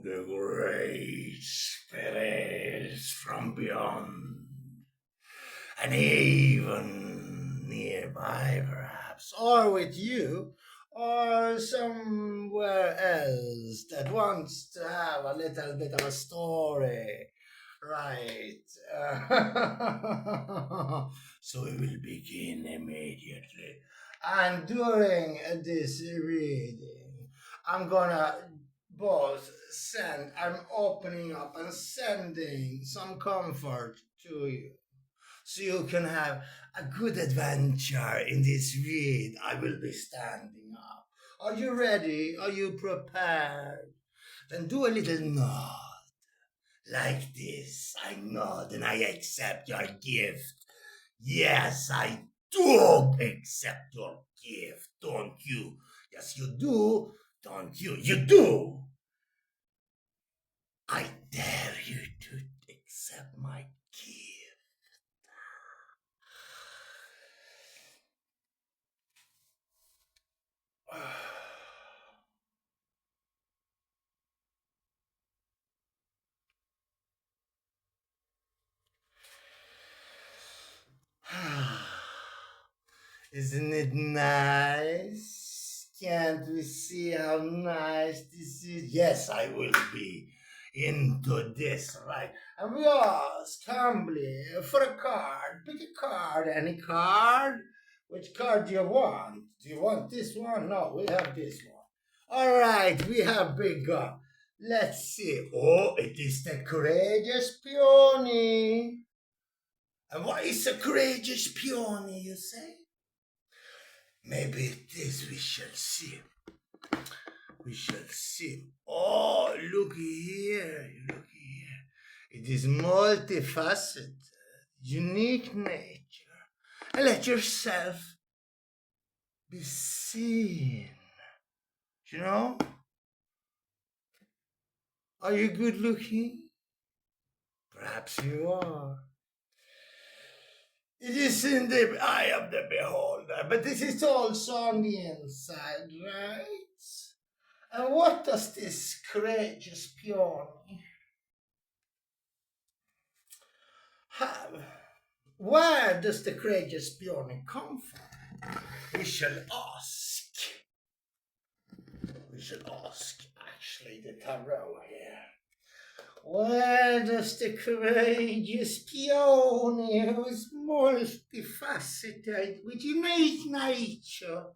the great spirits from beyond, and even nearby, perhaps, or with you, or somewhere else that wants to have a little bit of a story. Right. So we will begin immediately. And during this reading, I'm gonna I'm opening up and sending some comfort to you so you can have a good adventure in this read. I will be standing up. Are you ready? Are you prepared? Then do a little nod like this. I nod and I accept your gift. Yes, I do accept your gift, don't you? Yes, you do, don't you? You do. I dare you to accept my gift. Isn't it nice? Can't we see how nice this is? Yes, I will be into this, right? And we ask humbly for a card. Pick a card, any card. Which card do you want? Do you want this one? No, we have this one. All right, we have big gun. Let's see. Oh, it is the courageous peony. And what is a courageous peony, you say? Maybe it is, we shall see. We shall see. Oh, look here, look here. It is multifaceted, unique nature. And let yourself be seen. You know? Are you good looking? Perhaps you are. It is in the eye of the beholder, but this is also on the inside, right? And what does this courageous peony have? Where does the courageous peony come from? We shall ask. We shall ask, actually, the tarot here. Where does the courageous peony, who is multifaceted with unique nature,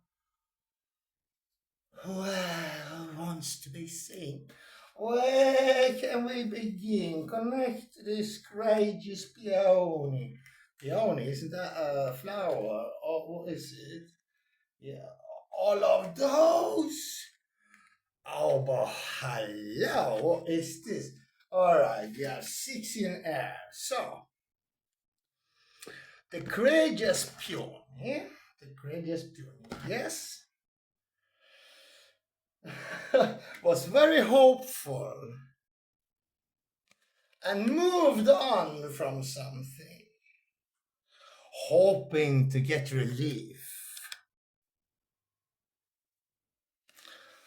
well, wants to be seen? Where can we begin? Connect this courageous peony. Peony, isn't that a flower? Or what is it? Yeah, all of those. Oh, but hello, what is this? All right, we have 16 air. So, the courageous peony, yes, was very hopeful and moved on from something, hoping to get relief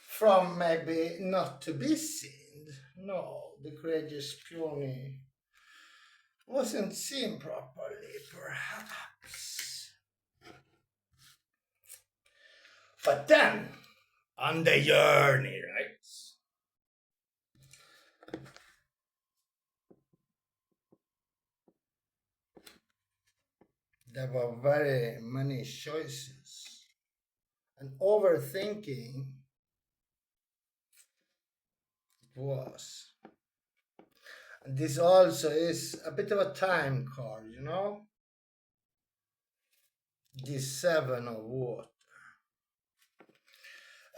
from maybe not to be seen. No, the courageous peony wasn't seen properly, perhaps. But then, on the journey, right? There were very many choices, and overthinking it was. And this also is a bit of a time card, you know? This seven of water.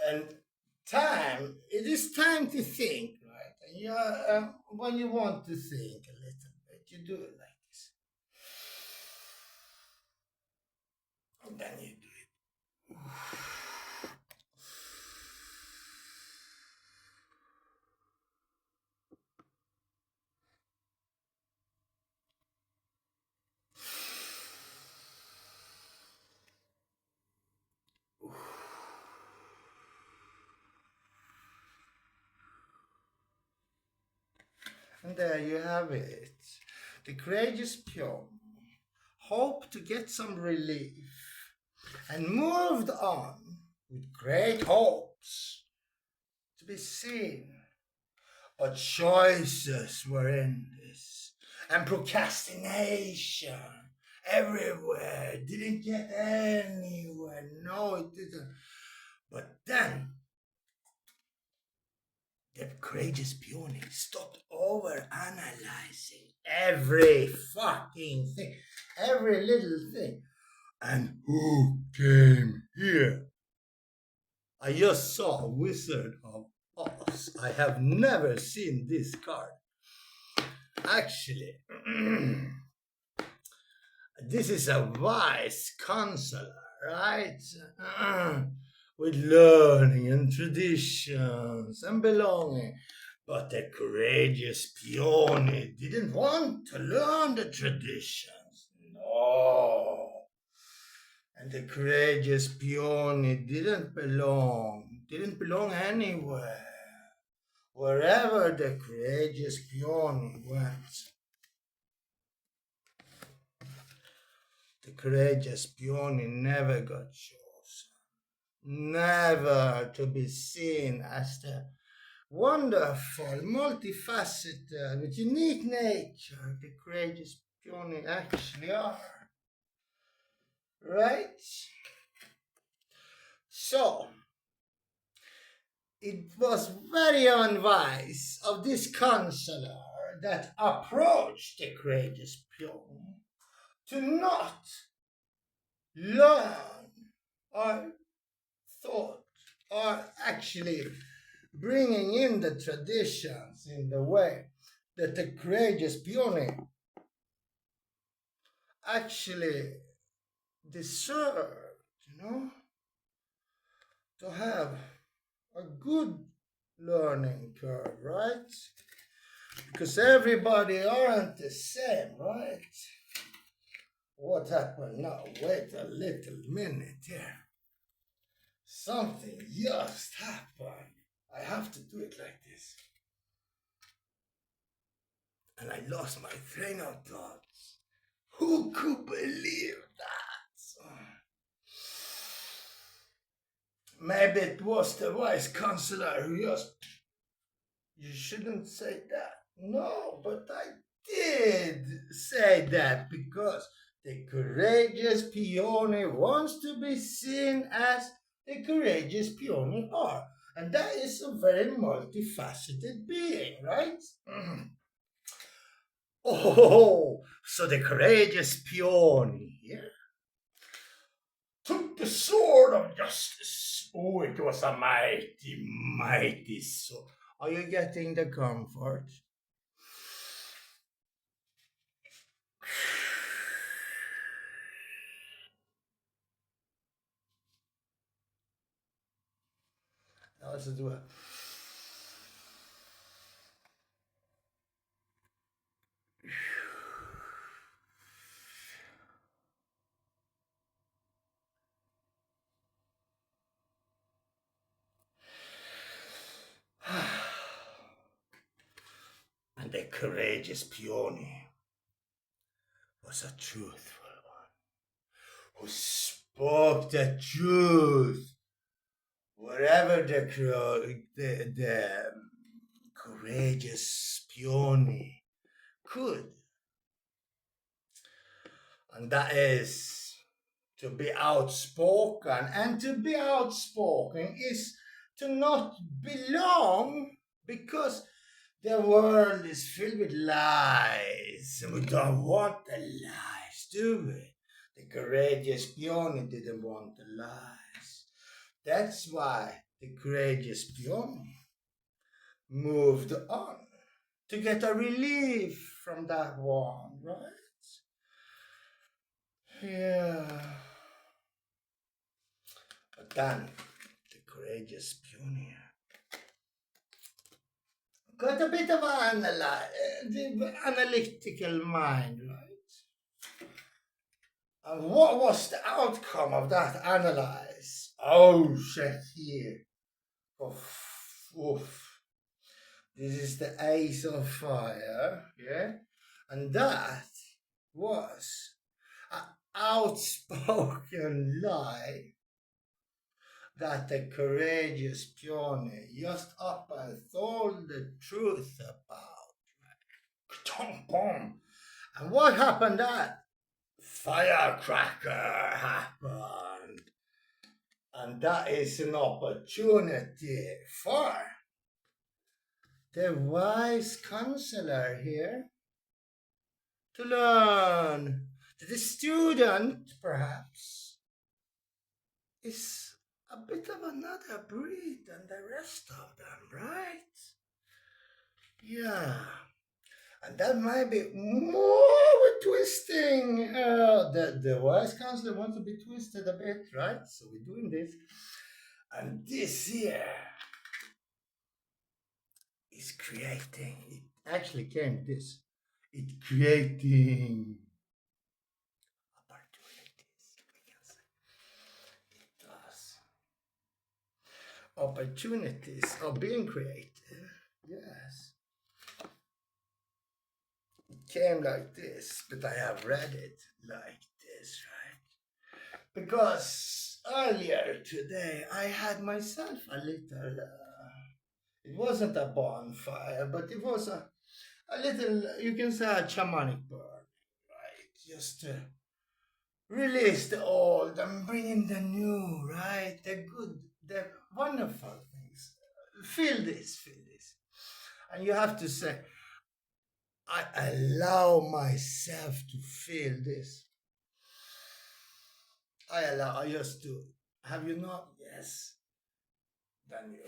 And time, it is time to think, right? And when you want to think a little bit, you do it like this. And then you do it. And there you have it. The courageous peony hoped to get some relief and moved on with great hopes to be seen. But choices were endless and procrastination everywhere. Didn't get anywhere. No, it didn't. But then the courageous peony stopped over analyzing every fucking thing, every little thing. And who came here? I just saw a Wizard of Oz. I have never seen this card. Actually, this is a wise counselor, right? With learning and traditions and belonging. But the courageous peony didn't want to learn the traditions. No. And the courageous peony didn't belong anywhere. Wherever the courageous peony went, the courageous peony never got chosen. Never to be seen as the wonderful, multifaceted, with unique nature the courageous peony actually are. Right? So, it was very unwise of this counselor that approached the courageous peony to not learn or thought or actually bringing in the traditions in the way that the courageous peony actually deserved, to have a good learning curve, right? Because everybody aren't the same, right? What happened now? Wait a little minute here. Something just happened. I have to do it like this. And I lost my train of thoughts. Who could believe that? Maybe it was the wise counselor who just... You shouldn't say that. No, but I did say that because the courageous peony wants to be seen as the courageous peony are. And that is a very multifaceted being, right? Oh, so the courageous peony here took the sword of justice. Oh, it was a mighty, mighty sword. Are you getting the comfort? Let's do it. And the courageous peony was a truthful one, who spoke the truth wherever the courageous peony could. And that is to be outspoken. And to be outspoken is to not belong, because the world is filled with lies, and we don't want the lies, do we? The courageous peony didn't want the lies. That's why the courageous peony moved on to get a relief from that one, right? Yeah. But then the courageous peony got a bit of an analytical mind, right? And what was the outcome of that analyze? Oh, shit, here. Oof, oof. This is the Ace of Fire, yeah? And that was an outspoken lie that the courageous peony just up and told the truth about. Tom bomb. And what happened then? Firecracker happened. And that is an opportunity for the wise counselor here to learn that the student, perhaps, is a bit of another breed than the rest of them, right? Yeah. And that might be more twisting. The wise counselor wants to be twisted a bit, right? So we're doing this. And this here is creating, it actually came this, it's creating opportunities, we can say. It does. Opportunities are being created, yes. It came like this, but I have read it like this, right? Because earlier today I had myself a little, it wasn't a bonfire, but it was a little, you can say a shamanic burn, right? Just to release the old and bring in the new, right? The good, the wonderful things. Feel this, feel this. And you have to say, I allow myself to feel this. I just do. Have you not? Yes. Then you.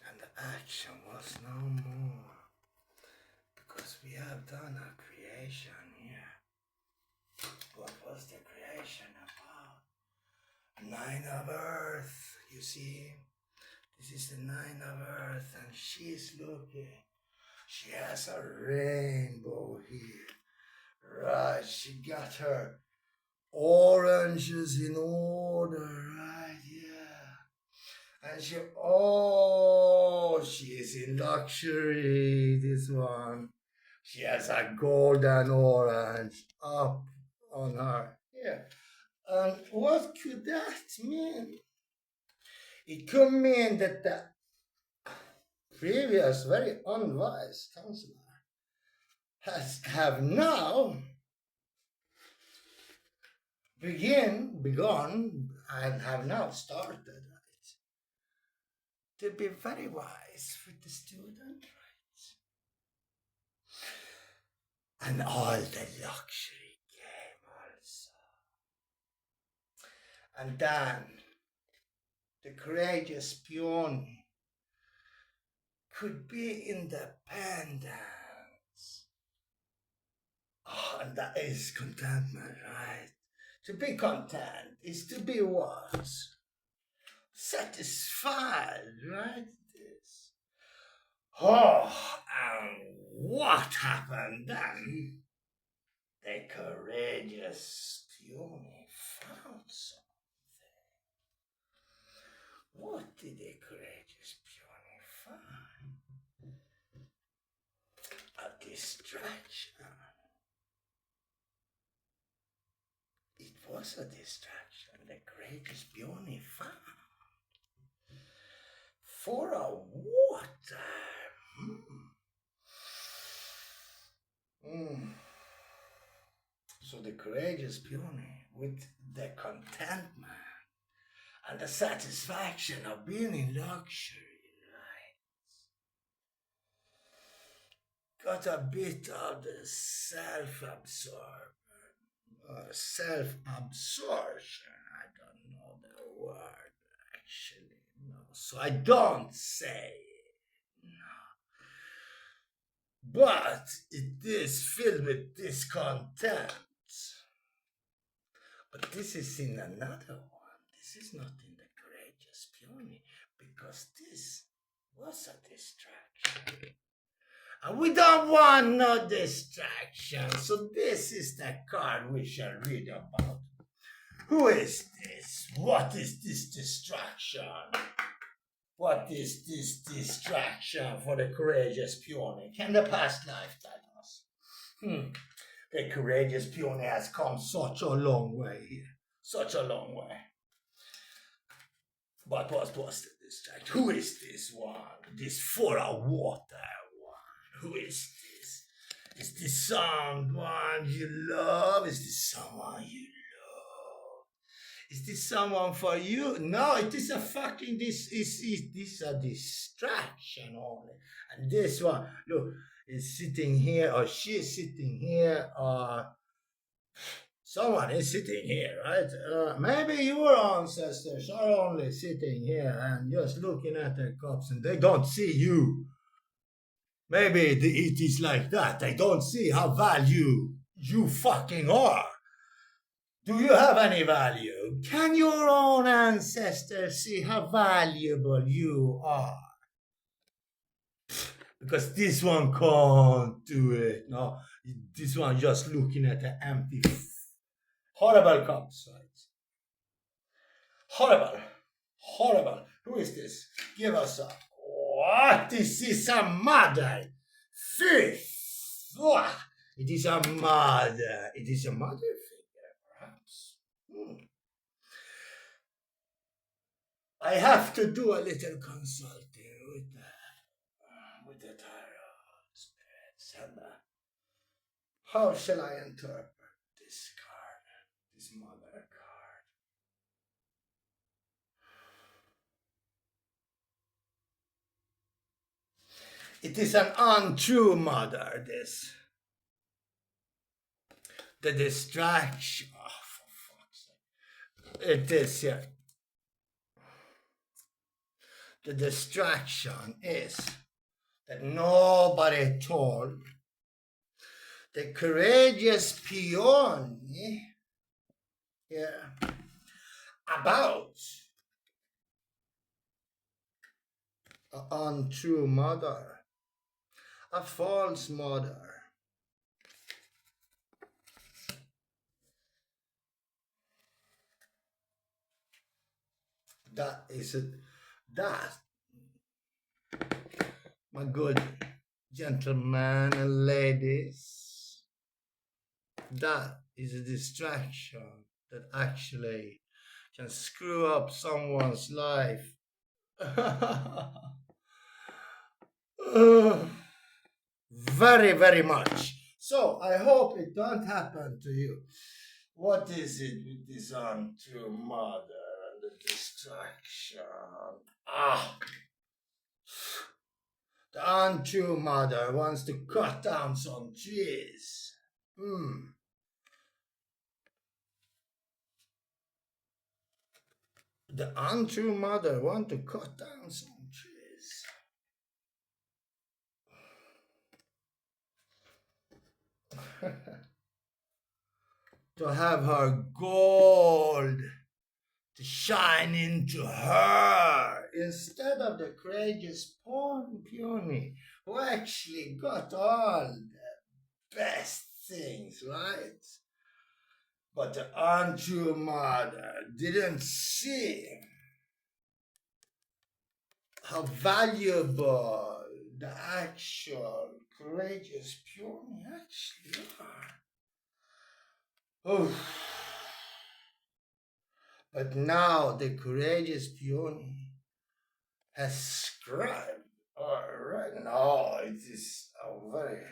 And the action was no more. Because we have done a creation here. What was the creation about? Nine of Earth, you see? This is the Nine of Earth, and she's looking. She has a rainbow here. Right, she got her oranges in order, right? Yeah. And she is in luxury, this one. She has a golden orange up on her. Yeah. And what could that mean? It could mean that the previous very unwise counselor have now begun and have now started to be very wise with the student, right? And all the luxury came also. And then the courageous peony could be independent. Oh, and that is contentment, right? To be content is to be what? Satisfied, right? This. Oh, and what happened then? The courageous peony found something. What did the courageous peony find? A distraction. It was a distraction the courageous peony found. For a water. So the courageous peony, with the contentment and the satisfaction of being in luxury, right? Got a bit of the self-absorption. I don't know the word actually. No, so I don't say it. No. but it is filled with discontent. But this is in another one. This is not in the courageous peony, because this was a distraction. And we don't want no distraction. So this is the card we shall read about. Who is this? What is this distraction? What is this distraction for the courageous peony? Can the past life tell us? The courageous peony has come such a long way here. Such a long way. But what was the distraction? Who is this one? This full of water one. Who is this? Is this someone you love? Is this someone you love? Is this someone for you? No, it is a fucking this a distraction only. And this one, look, is sitting here, or she's sitting here, or someone is sitting here, right? Maybe your ancestors are only sitting here and just looking at their cups and they don't see you. Maybe it is like that. They don't see how value you fucking are. Do you have any value? Can your own ancestors see how valuable you are? Because this one can't do it. No, this one just looking at the empty, horrible cups, right? Horrible. Horrible. Who is this? Give us a... What? This is a mother. Fifth. It is a mother. It is a mother figure, perhaps. I have to do a little consulting with the tarot spirits. And, how shall I interpret this card? This mother card. It is an untrue mother, this. The distraction. Oh, for fuck's sake. It is, yeah. The distraction is that nobody told the courageous peony about an untrue mother, a false mother. That is it. That, my good gentlemen and ladies, that is a distraction that actually can screw up someone's life. Very, very much. So I hope it don't happen to you. What is it with this untrue mother and the distraction? The untrue mother wants to cut down some trees. The untrue mother wants to cut down some trees. To have her gold to shine into her instead of the courageous peony who actually got all the best things, right? But the untrue mother didn't see how valuable the actual courageous peony actually are. Oh. But now the courageous peony has scribed. Alright, now it is a very...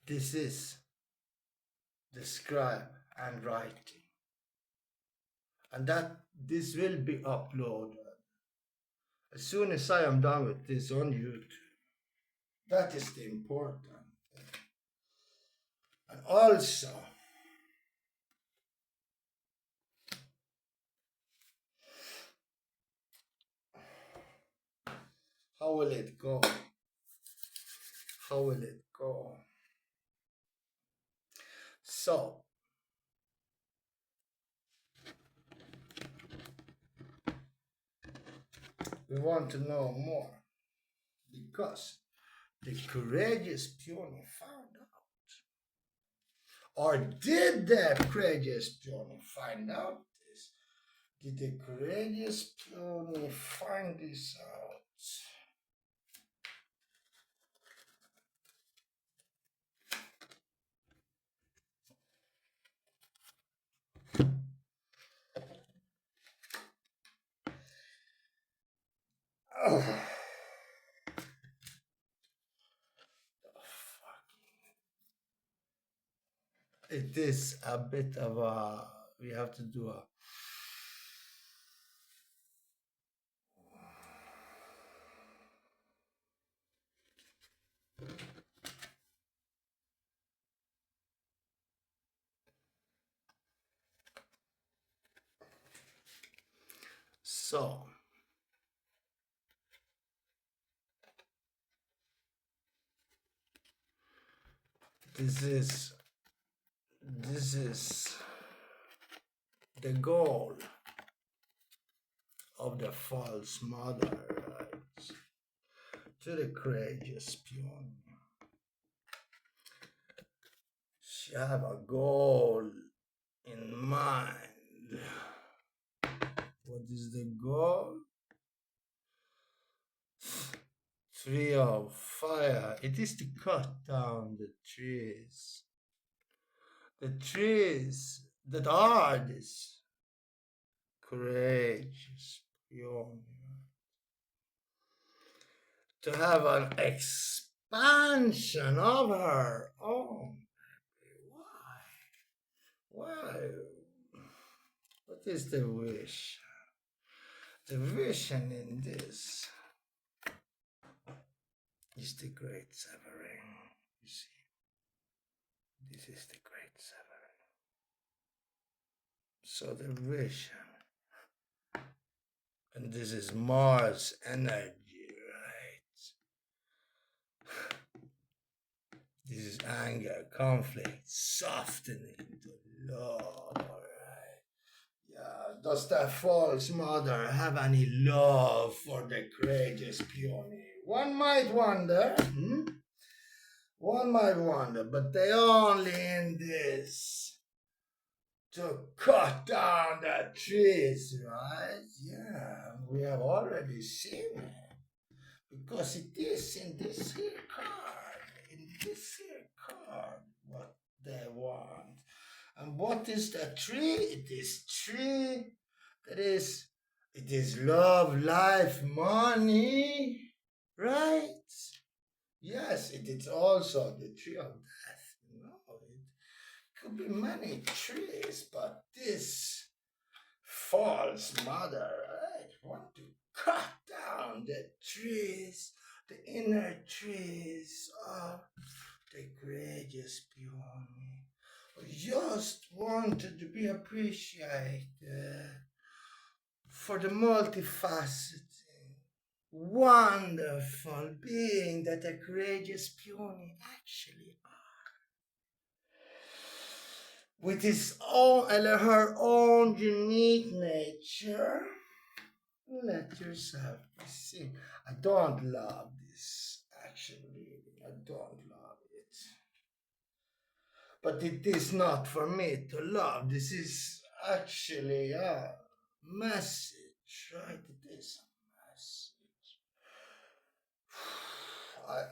This is the scribe and writing. And that this will be uploaded as soon as I am done with this on YouTube. That is the important thing. And also, how will it go? How will it go? So, we want to know more because the courageous peony found out. Or did the courageous peony find out this? Did the courageous peony find this out? Oh, it is a bit of a. We have to do a. So, this is the goal of the false mother, right? To the courageous peony. She have a goal in mind. What is the goal? Tree of fire. It is to cut down the trees. The trees that are this courageous peony. To have an expansion of her own. Why? What is the wish? The vision in this is the great severing. You see, this is the great severing. So the vision, and this is Mars energy, right? This is anger, conflict, softening to love, alright? Yeah, does that false mother have any love for the courageous peony? One might wonder, One might wonder, but they only in this to cut down the trees, right? Yeah, we have already seen it. Because it is in this here card, what they want. And what is the tree? It is tree that is, it is love, life, money, right? Yes, it is also the tree of death. It could be many trees, but this false mother, right, want to cut down the trees, the inner trees of the courageous peony. Just wanted to be appreciated for the multifaceted, wonderful being that a courageous peony actually are. With his own and her own unique nature. Let yourself be seen. I don't love this, actually. I don't love it. But it is not for me to love. This is actually a message, right? It is a message. I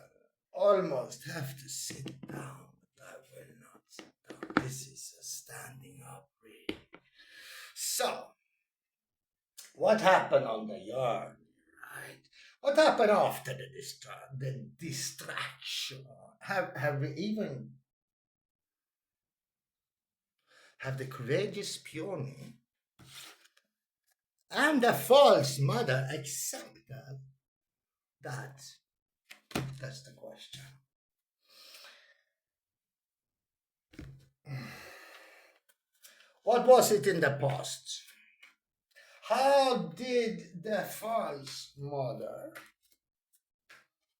almost have to sit down, but I will not sit down. This is a standing up reading. So, what happened on the yard, right? What happened after the distraction? Have we even have the courageous peony And the false mother accepted that. That's the question. What was it in the past? How did the false mother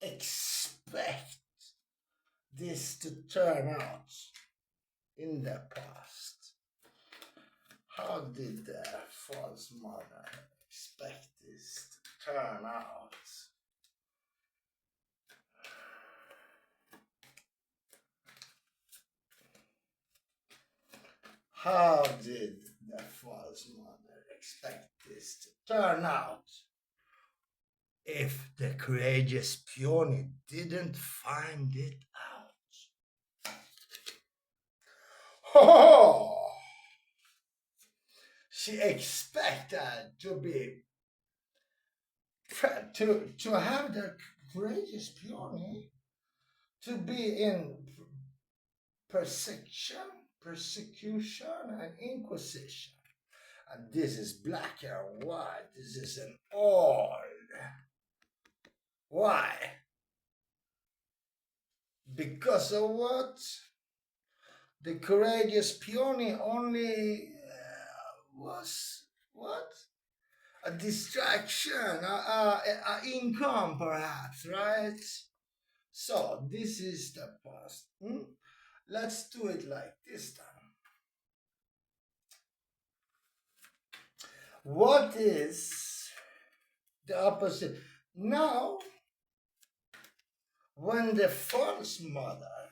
expect this to turn out in the past? How did the false mother expect this to turn out? How did the false mother expect this to turn out if the courageous peony didn't find it out? Oh! She expected to be to have the courageous peony to be in persecution and inquisition. And this is black and white. This is an old. Why? Because of what? The courageous peony only was what? A distraction, a income perhaps, right? So this is the past. Let's do it like this time. What is the opposite? Now, when the false mother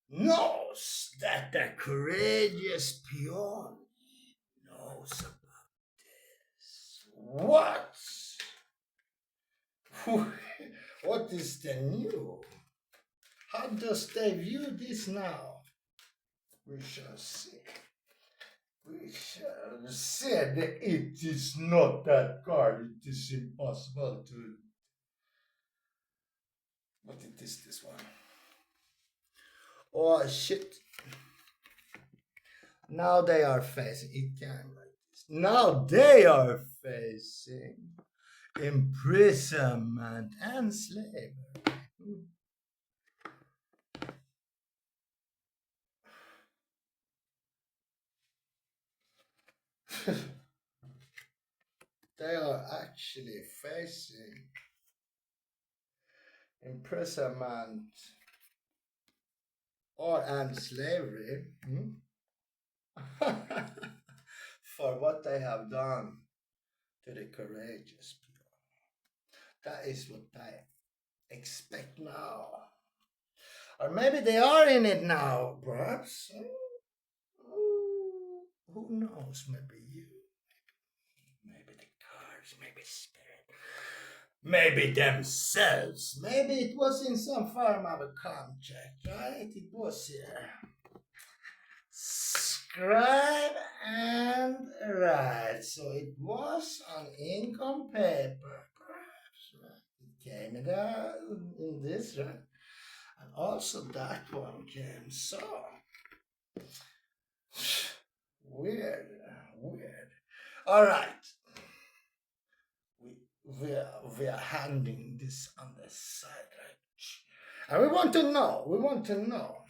knows that the courageous peony knows about this, what is the new? How does they view this now? We shall see. We shall see that it is not that card. It is impossible to. But it is this one. Oh shit. Now they are facing. It can like this. Now they are facing imprisonment and slavery. They are actually facing imprisonment and slavery for what they have done to the courageous people. That is what I expect now. Or maybe they are in it now, perhaps. Who knows? Maybe you. Maybe the cards, maybe spirit, maybe themselves. Maybe it was in some form of a contract, right? It was here. Scribe and write. So it was on income paper, perhaps. Right? It came in this, right? And also that one came so. Weird. All right. We are handing this on the side, right? And we want to know.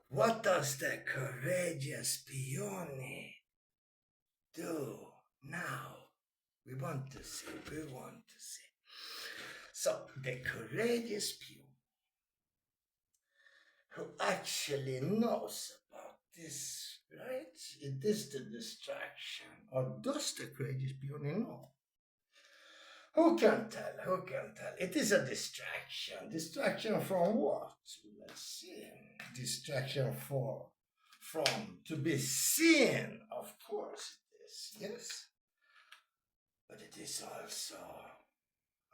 What does the courageous peony do now? We want to see. So the courageous peony who actually knows about this, right? It is the distraction. Or does the courageous peony know? Who can tell? It is a distraction. Distraction from what? Let's see. Distraction from to be seen. Of course it is. Yes. But it is also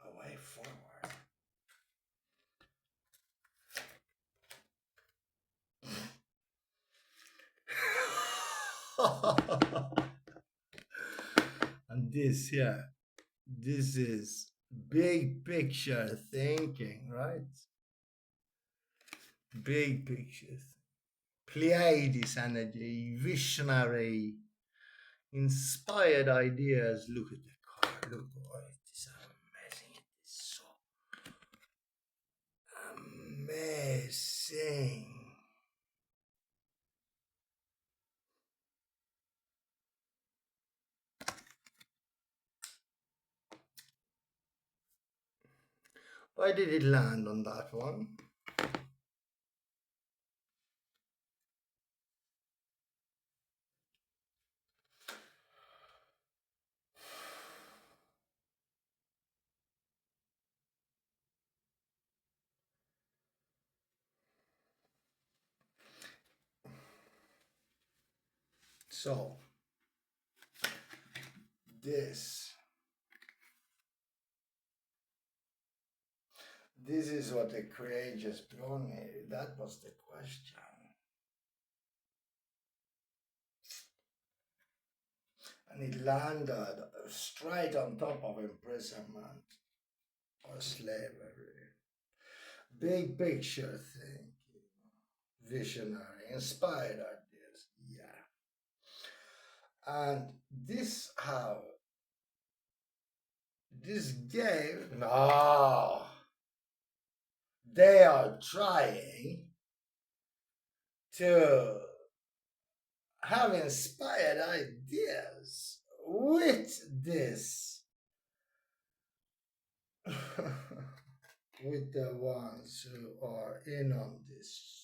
a way forward. And this here, this is big picture thinking, right? Big picture. Pleiades energy, visionary, inspired ideas. Look at the car. Look, oh, it is amazing. It is so amazing. Why did it land on that one? So, this is what the courageous peony. That was the question. And it landed straight on top of imprisonment or slavery. Big picture thinking, visionary, inspired ideas. Yeah. And this gave, no, they are trying to have inspired ideas with this, with the ones who are in on this.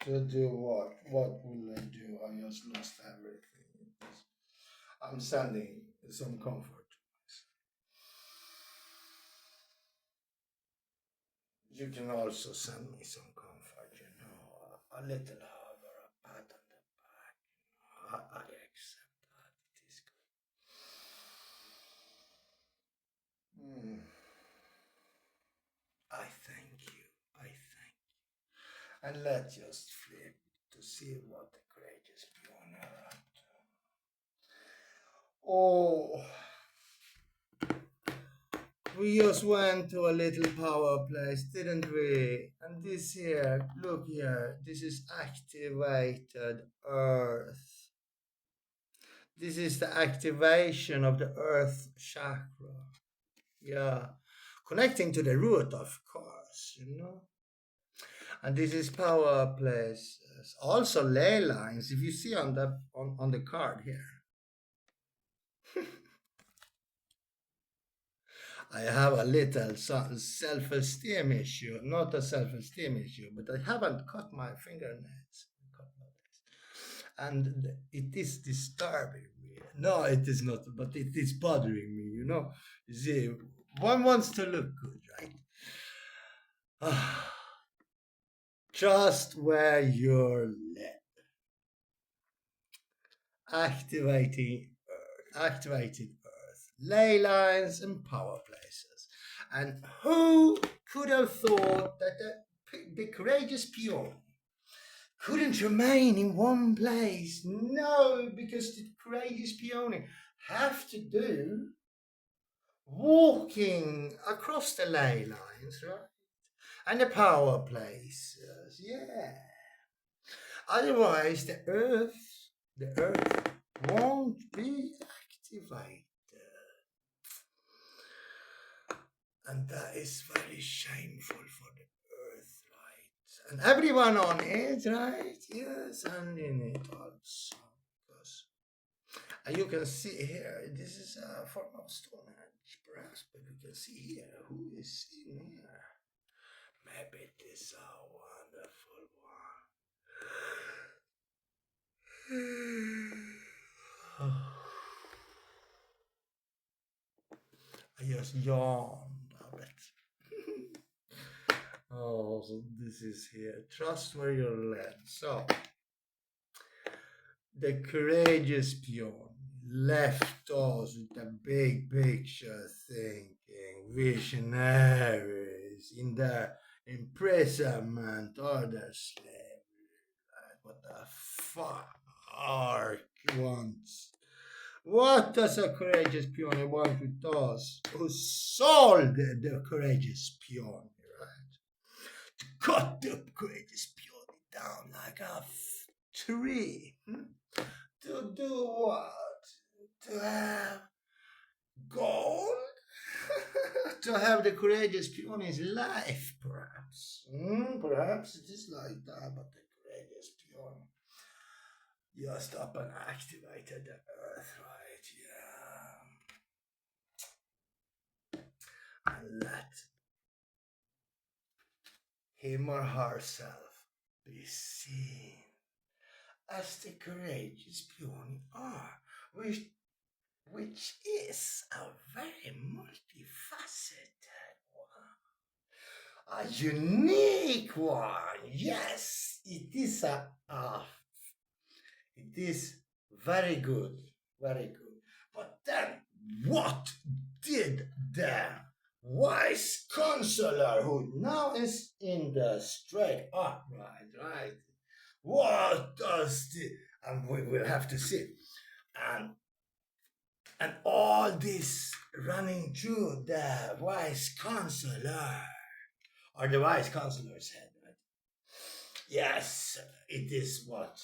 To do what? What will I do? I just lost everything. I'm sending some comfort. You can also send me some comfort, a little hug or a pat on the back. I accept that. It is good. I thank you. I thank you. And let's just flip to see what the courageous peon are up to. Oh, we just went to a little power place, didn't we? And this here, look here, this is activated earth. This is the activation of the earth chakra. Yeah. Connecting to the root, of course. And this is power places. Also ley lines, if you see on the card here. I have a little self-esteem issue, not a self-esteem issue, but I haven't cut my fingernails. And it is disturbing me. No, it is not, but it is bothering me. You see, one wants to look good, right? Just where you're led. Activated earth, ley lines, and power places. And who could have thought that the courageous peon couldn't remain in one place? No, because the courageous peony have to do walking across the ley lines, right? And the power places, yeah. Otherwise, the earth won't be activated. And that is very shameful for the earth, right? And everyone on it, right? Yes, and in it also. Because, and you can see here, this is a form of Stonehenge, perhaps, but you can see here who is in here. Maybe this is a wonderful one. I just yawned a bit. Oh, so this is here. Trust where you're led. So, the courageous peon left us with the big picture thinking, visionaries in their imprisonment or their slavery. Right? What the fuck wants What does a courageous peony want with us? Who sold the courageous peony, right? Cut the courageous peony down like a tree. To do what? To have gold? To have the courageous peony's life, perhaps. Perhaps it is like that, but the courageous peony just up and activated the earth, right? Yeah. And let him or herself be seen as the courageous peony are, which is a very multifaceted one, a unique one. Yes, it is very good, very good. But then, what did the wise counselor, who now is in the straight upright, right? What does the, and we will have to see, and and all this running through the wise counselor, or the wise counselor's head, right? Yes, it is what.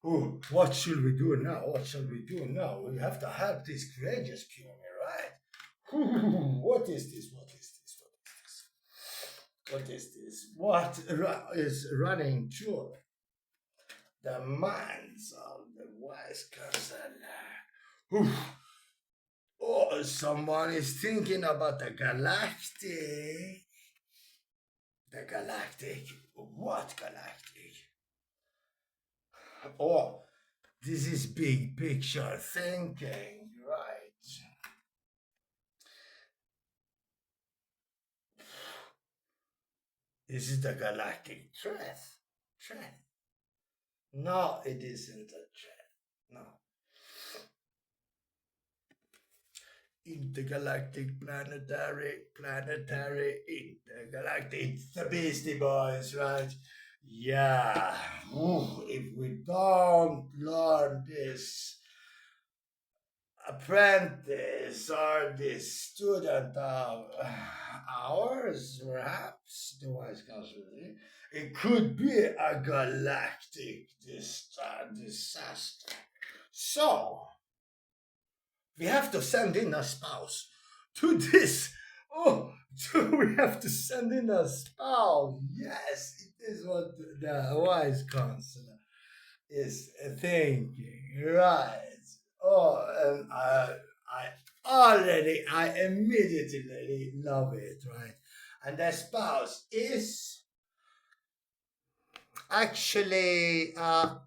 Oh, what should we do now? What shall we do now? We have to help this courageous peony, right? What is this? What is this? What is this? What is this? What is running through the minds of the wise counselor? Oh, someone is thinking about the galactic. The galactic. What galactic? Oh, this is big picture thinking, right? This is the galactic threat. Threat. No, it isn't a threat. No. Intergalactic, planetary, intergalactic. It's the Beastie Boys, right? Yeah. Ooh, if we don't learn this apprentice or this student of ours, perhaps, the wise counselor, it could be a galactic disaster. So, we have to send in a spouse to this. Oh, we have to send in a spouse. Yes, it is what the wise counselor is thinking. Right. Oh, and I immediately love it, right? And the spouse is actually a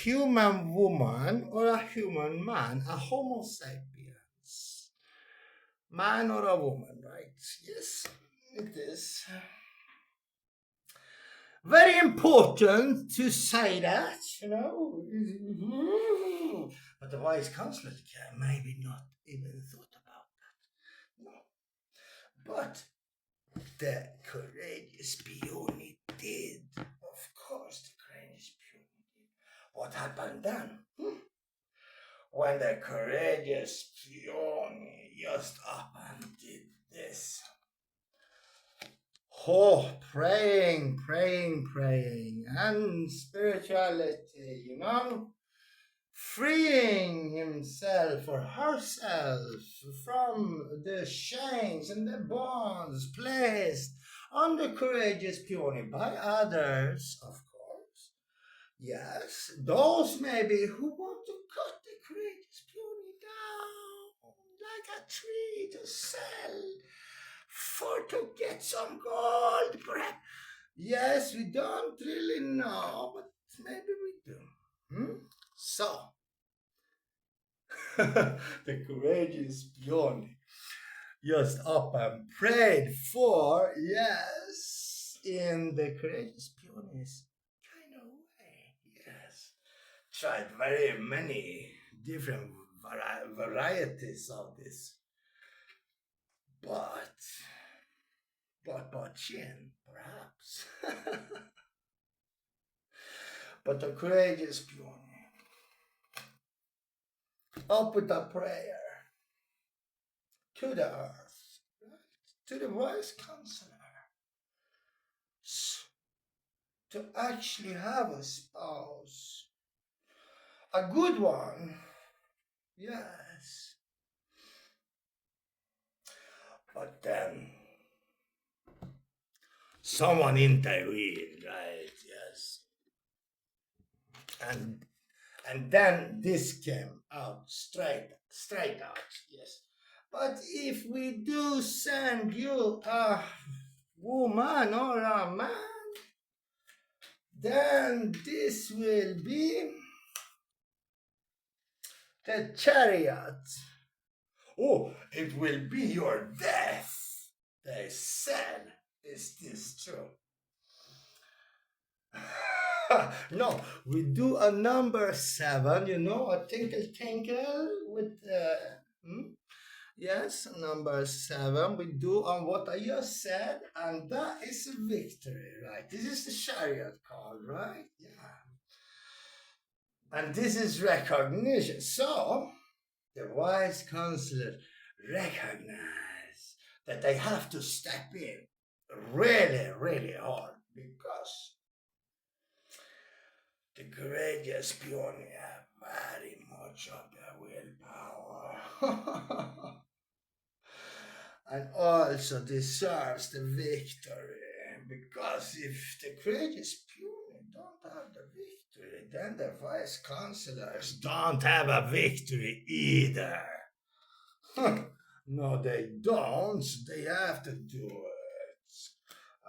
human woman or a human man, a Homo sapiens, man or a woman, right? Yes, it is very important to say that, you know. But the wise counselor can maybe not even thought about that. No. But the courageous peony did. Of course, the courageous peony did. What happened then? When the courageous peony just up and did this. Oh, praying, and spirituality, you know, freeing himself or herself from the chains and the bonds placed on the courageous peony by others, of course. Yes, those maybe who want to cut the courageous peony down like a tree to sell for to get some gold, perhaps. Yes, we don't really know, but maybe we do. So, the courageous peony just up and prayed for, yes, in the courageous peony's kind of way, yes. Tried very many different varieties of this, but chin, perhaps. But the courageous peony opened a prayer to the earth, right? To the wise counselor, to actually have a spouse, a good one, yes. But then someone intervened, right? Yes. And then this came out straight out, yes. But if we do send you a woman or a man, then this will be the chariot. Oh, it will be your death, they said. Is this true? No, we do a number 7, a tinkle tinkle with yes, number 7. We do on what I just said, and that is a victory, right? This is the chariot card, right? Yeah. And this is recognition. So the wise counselor recognize that they have to step in really, really hard, because the courageous peony have very much of their willpower. And also deserves the victory, because if the courageous peony don't have the victory, then the vice counselors don't have a victory either. No, they don't. They have to do it.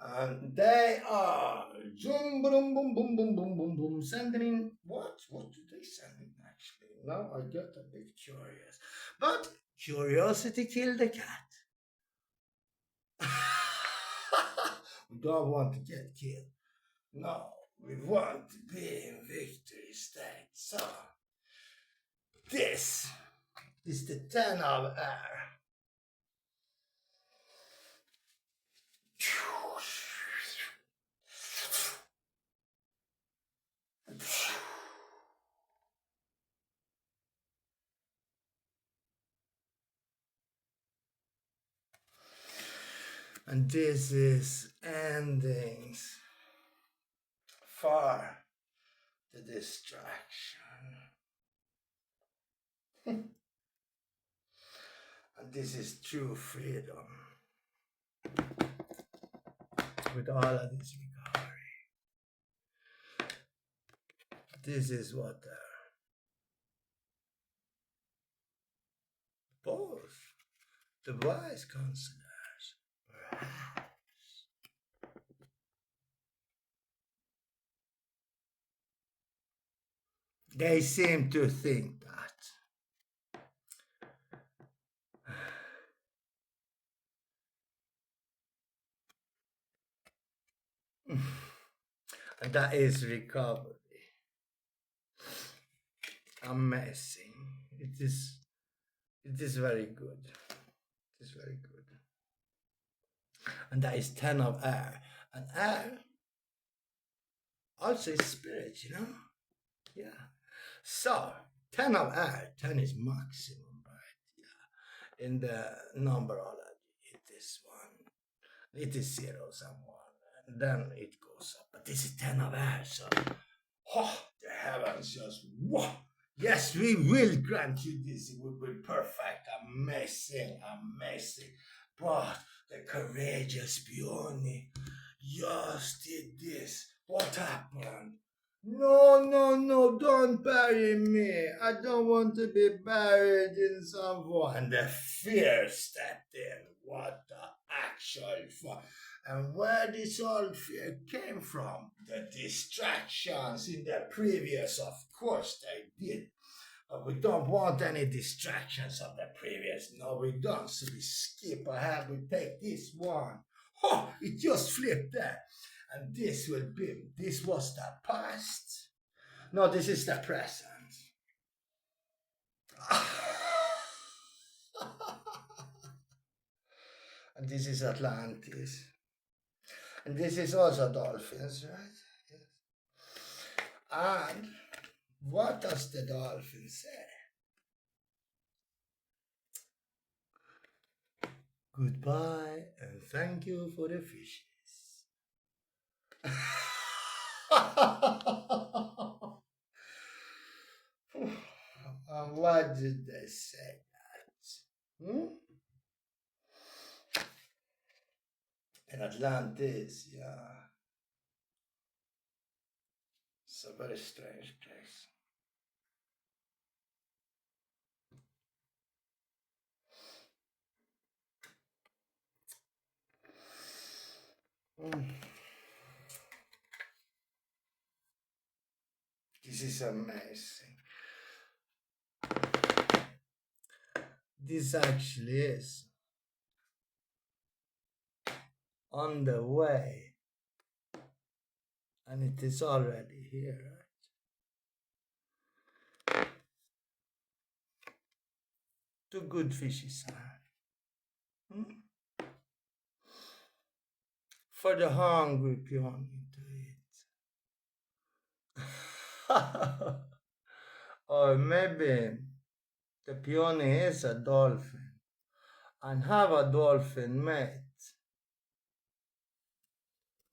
And they are zoom boom boom boom boom boom boom boom sending in what? What do they send in actually? Now I get a bit curious. But curiosity killed the cat. We don't want to get killed. No, we want to be in victory state. So this is the 10 of air. And this is endings for the distraction. And this is true freedom. With all of this recovery. This is what both the wise counselors, perhaps, they seem to think that. And that is recovery. Amazing. It is very good. It is very good. And that is 10 of air. And air also is spirit, Yeah. So 10 of air, 10 is maximum, right? Yeah. In the numerology, it is 1. It is 0 someone. And then it goes up. But this is 10 of air, so the heavens just yes, we will grant you this. It will be perfect, amazing. But the courageous peony just did this. What happened? No, don't bury me. I don't want to be buried in someone. And the fear stepped in. What the actual fuck? And where this all fear came from? The distractions in the previous, of course they did. But we don't want any distractions of the previous. No, we don't. So we skip ahead. We take this one. It just flipped there. And this was the past. No, this is the present. And this is Atlantis. And this is also dolphins, right? Yes. And what does the dolphin say? Goodbye and thank you for the fishes. Why did they say that? In Atlantis, yeah. It's a very strange place. This is amazing. This actually is on the way, and it is already here, right? Two good fishes are. For the hungry peony to eat. Or maybe the peony is a dolphin and have a dolphin mate.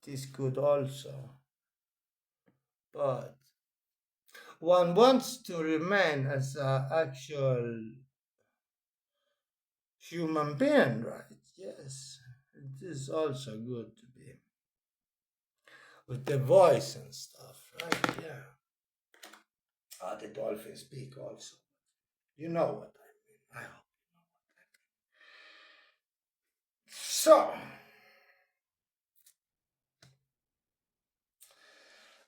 This could also. But one wants to remain as an actual human being, right? Yes, it is also good to be with the voice and stuff, right? Yeah. The dolphins speak also. You know what I mean. I hope you know what I mean. So,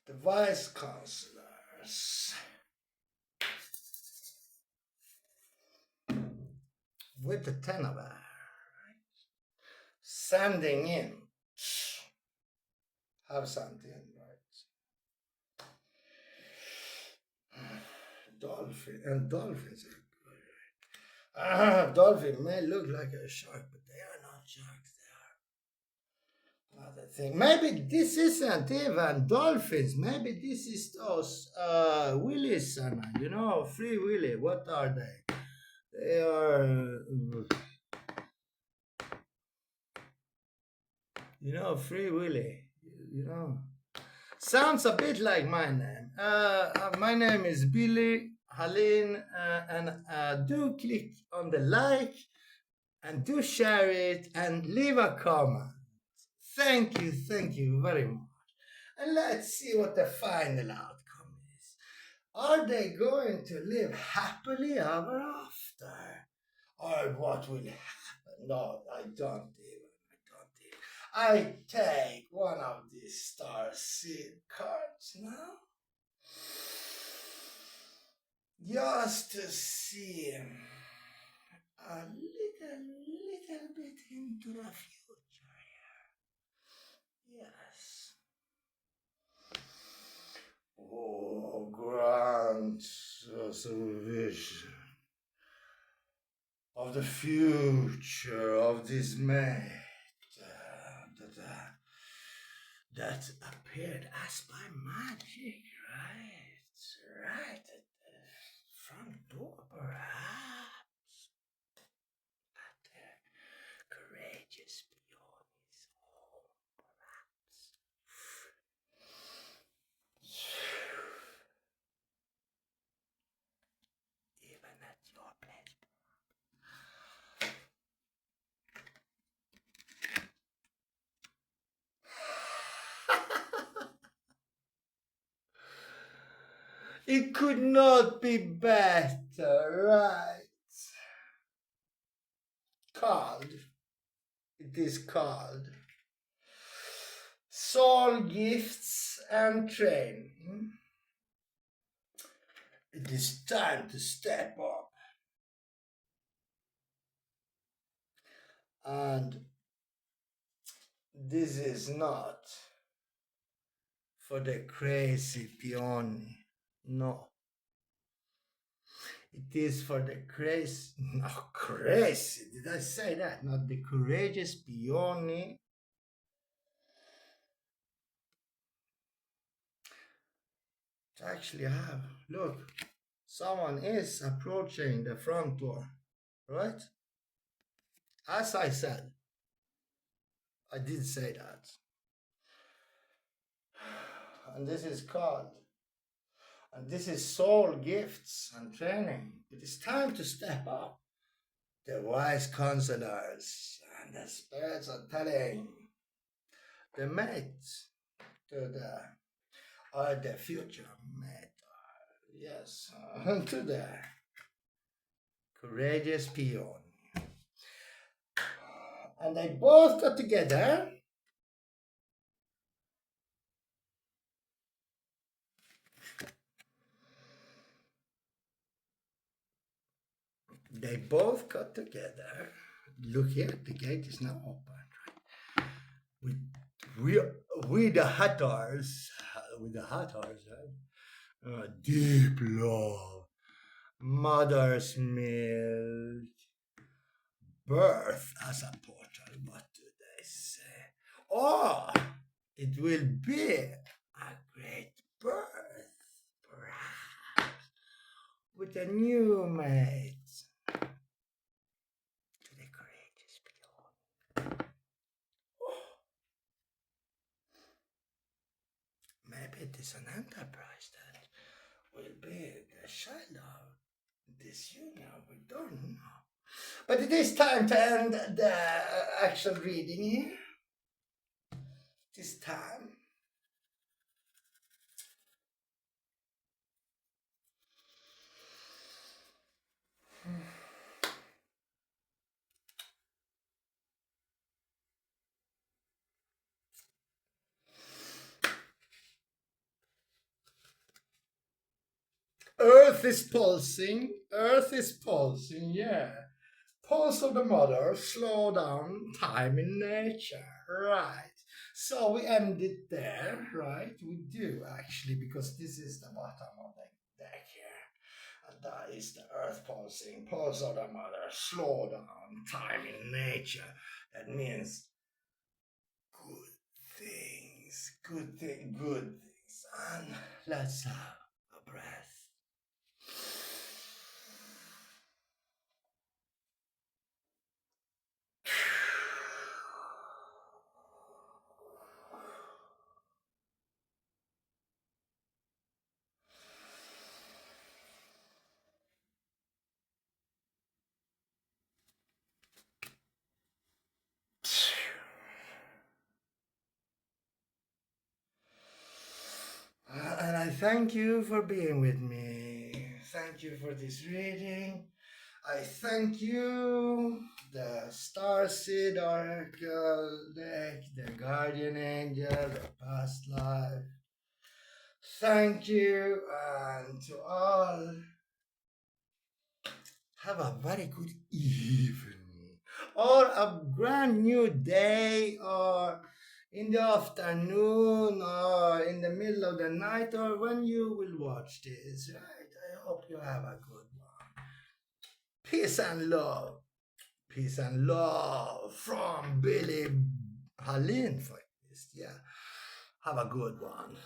the vice chancellors with the tenor, right? Sending in. Have something, right? Dolphins are good. Dolphin may look like a shark, but they are not sharks. They are another thing. Maybe this isn't even dolphins. Maybe this is those willies, free willy. What are they? They are, free willy. Sounds a bit like my name. My name is Billy Halin, and do click on the like and do share it and leave a comment. Thank you very much. And let's see what the final outcome is. Are they going to live happily ever after? Or what will happen? No, I don't even. I take one of these star seed cards now. Just to see a little bit into the future here. Yes. Oh, grant us a vision of the future of this mate that appeared as by magic, right at the front door, perhaps, at the courageous peony's home, perhaps. Even at your place. It could not be better, right? It is called Soul Gifts and Training. It is time to step up. And this is not for the crazy peony. No. It is for the crazy, not crazy, did I say that? Not the courageous peony. Actually, I have. Look, someone is approaching the front door, right? As I said, I did say that. And this is called, and this is soul gifts and training. It is time to step up. The wise counselors and the spirits are telling the mate to the, or the future mate, yes, to the courageous peony. And they both got together. They both got together. Look here, the gate is now open. We, we, we the Hattars, right? Deep love, mother's milk, birth as a portal. What do they say? Oh, it will be a great birth, perhaps, with a new mate. To the courageous beyond. Oh, maybe it is an enterprise that will be the child of this union. We don't know. But it is time to end the actual reading here. It is time. Earth is pulsing, yeah. Pulse of the mother, slow down time in nature, right. So we end it there, right? We do actually, because this is the bottom of the deck here. And that is the earth pulsing, pulse of the mother, slow down time in nature. That means good things. And let's have a breath. And I thank you for being with me. Thank you for this reading. I thank you, the Starseed Oracle deck, the Guardian Angel, the past life. Thank you, and to all, have a very good evening, or a brand new day, or in the afternoon, or in the middle of the night, or when you will watch this, right? I hope you have a good one. Peace and love. Peace and love from Billy Halin for this. Yeah. Have a good one.